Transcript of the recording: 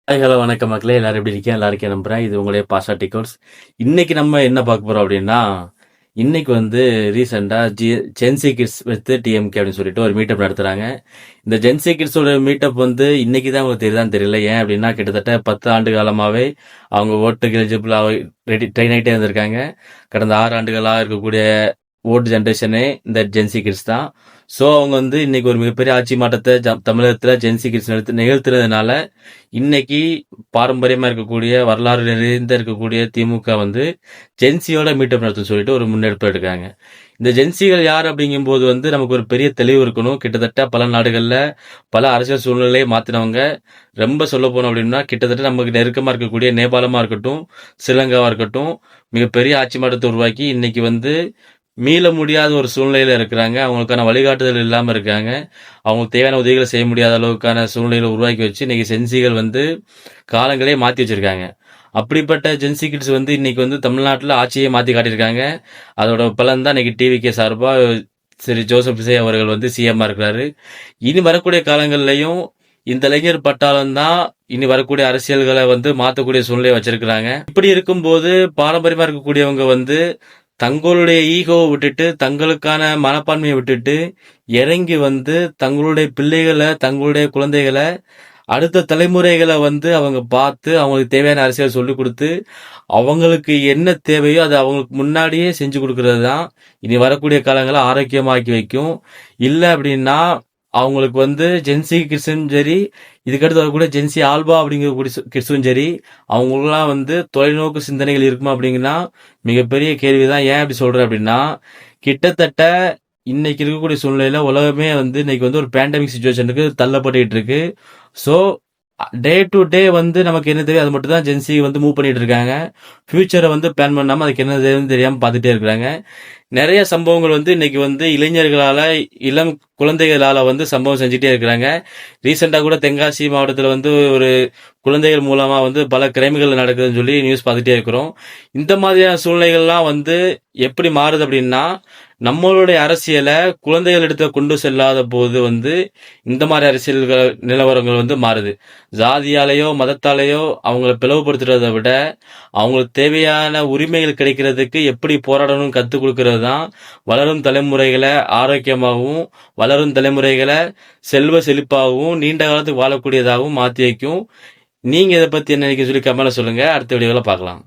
Hi, hello, வணக்கம் மக்களே. எல்லாரும் எப்படி இருக்கீங்க? நல்லா இருக்கேன் நம்புறேன். இது உங்களுடைய பாஷா டிக்கோட்ஸ். இன்னைக்கு நம்ம என்ன பார்க்க போறோம் அப்படின்னா, இன்னைக்கு வந்து ரீசெண்டா ஜென்சி கிட்ஸ் வித் டிஎம்கே அப்படின்னு சொல்லிட்டு ஒரு மீட்டப் நடத்துறாங்க. இந்த ஜென்சி கிட்ஸோட மீட்டப் வந்து இன்னைக்கு தான் உங்களுக்கு தெரியுதான்னு தெரியல. ஏன் அப்படின்னா கிட்டத்தட்ட 10 ஆண்டு காலமாவே அவங்க ஓட்டுக்கு எலிஜிபிள் ரெடி ட்ரெயின் ஆகிட்டே இருந்திருக்காங்க. கடந்த 6 ஆண்டுகளாக இருக்கக்கூடிய ஓல்டு ஜென்ரேஷனே இந்த ஜென்சி கிட்ஸ் தான். ஸோ அவங்க வந்து இன்னைக்கு ஒரு மிகப்பெரிய ஆட்சி மாற்றத்தை தமிழகத்தில் ஜென்சி கிட்ஸ் நிகழ்த்துறதுனால இன்னைக்கு பாரம்பரியமா இருக்கக்கூடிய வரலாறு நிறைந்த இருக்கக்கூடிய திமுக வந்து ஜென்சியோட மீட்டப் நடத்தும் சொல்லிட்டு ஒரு முன்னெடுப்பு எடுக்காங்க. இந்த ஜென்சிகள் யார் அப்படிங்கும்போது வந்து நமக்கு ஒரு பெரிய தெளிவு இருக்கணும். கிட்டத்தட்ட பல நாடுகளில் பல அரசியல் சூழ்நிலையை மாற்றினவங்க. ரொம்ப சொல்ல போனோம் அப்படின்னா கிட்டத்தட்ட நமக்கு நெருக்கமாக இருக்கக்கூடிய நேபாளமாக இருக்கட்டும், ஸ்ரீலங்காவாக இருக்கட்டும், மிகப்பெரிய ஆட்சி மாற்றத்தை உருவாக்கி இன்னைக்கு வந்து மீள முடியாத ஒரு சூழ்நிலையில இருக்கிறாங்க. அவங்களுக்கான வழிகாட்டுதல் இல்லாம இருக்காங்க. அவங்களுக்கு தேவையான உதவிகளை செய்ய முடியாத அளவுக்கான சூழ்நிலைகளை உருவாக்கி வச்சு இன்னைக்கு ஜென்சிகள் வந்து காலங்களே மாத்தி வச்சிருக்காங்க. அப்படிப்பட்ட ஜென்சி கிட்ஸ் வந்து இன்னைக்கு வந்து தமிழ்நாட்டில் ஆட்சியை மாத்தி காட்டியிருக்காங்க. அதோட பலன் தான் இன்னைக்கு டிவிகே சார்பா திரு ஜோசப் விஜய் அவர்கள் வந்து சிஎம்மா இருக்கிறாரு. இனி வரக்கூடிய காலங்கள்லயும் இந்த இளைஞர் பட்டாளம் தான் இனி வரக்கூடிய அரசியல்களை வந்து மாற்றக்கூடிய சூழ்நிலையை வச்சிருக்கிறாங்க. இப்படி இருக்கும்போது பாரம்பரியமா இருக்கக்கூடியவங்க வந்து தங்களுடைய ஈகோவை விட்டுட்டு தங்களுக்கான மனப்பான்மையை விட்டுட்டு இறங்கி வந்து தங்களுடைய பிள்ளைகளை தங்களுடைய குழந்தைகளை அடுத்த தலைமுறைகளை வந்து அவங்க பார்த்து அவங்களுக்கு தேவையான அரசியல் சொல்லி கொடுத்து அவங்களுக்கு என்ன தேவையோ அதை அவங்களுக்கு முன்னாடியே செஞ்சு கொடுக்கறது தான் இனி வரக்கூடிய காலங்களை ஆரோக்கியமாக்கி வைக்கும். இல்லை அப்படின்னா அவங்களுக்கு வந்து ஜென்சி கிட்ஸும் சரி, இதுக்கடுத்து வரக்கூடிய ஜென்சி ஆல்பா அப்படிங்கிற கிட்ஸும் சரி, அவங்களுக்குலாம் வந்து தொலைநோக்கு சிந்தனைகள் இருக்குமா அப்படிங்கன்னா மிகப்பெரிய கேள்விதான். ஏன் அப்படி சொல்றேன் அப்படின்னா கிட்டத்தட்ட இன்னைக்கு இருக்கக்கூடிய சூழ்நிலையில உலகமே வந்து இன்னைக்கு வந்து ஒரு பேண்டமிக் சுச்சுவேஷனுக்கு தள்ளப்பட்டு இருக்கு. ஸோ டே டு டே வந்து நமக்கு என்ன தெரியும் அது மட்டும் தான் ஜென்சி வந்து மூவ் பண்ணிட்டு இருக்காங்க. ஃபியூச்சரை வந்து பிளான் பண்ணாம அதுக்கு என்ன தெரியும்னு தெரியாம பார்த்துட்டே இருக்கிறாங்க. நிறைய சம்பவங்கள் வந்து இன்னைக்கு வந்து இளைஞர்களால இளம் குழந்தைகளால வந்து சம்பவம் செஞ்சுட்டே இருக்கிறாங்க. ரீசெண்டா கூட தென்காசி மாவட்டத்தில் வந்து ஒரு குழந்தைகள் மூலமா வந்து பல கிரைம்கள் நடக்குதுன்னு சொல்லி நியூஸ் பார்த்துட்டே இருக்கிறோம். இந்த மாதிரியான சூழ்நிலைகள்லாம் வந்து எப்படி மாறுது அப்படின்னா நம்மளுடைய அரசியலை குழந்தைகளிடத்தை கொண்டு செல்லாத போது வந்து இந்த மாதிரி அரசியல்கள் நிலவரங்கள் வந்து மாறுது. ஜாதியாலேயோ மதத்தாலேயோ அவங்கள பிளவுபடுத்துறதை விட அவங்களுக்கு தேவையான உரிமைகள் கிடைக்கிறதுக்கு எப்படி போராடணும் கற்றுக் கொடுக்கறது தான் வளரும் தலைமுறைகளை ஆரோக்கியமாகவும் வளரும் தலைமுறைகளை செல்வ செழிப்பாகவும் நீண்ட காலத்துக்கு வாழக்கூடியதாகவும் மாற்றி வைக்கும். நீங்க இதை பத்தி என்ன நினைக்க சொல்லி கமெண்ட்ல சொல்லுங்க. அடுத்த வீடியோவில் பார்க்கலாம்.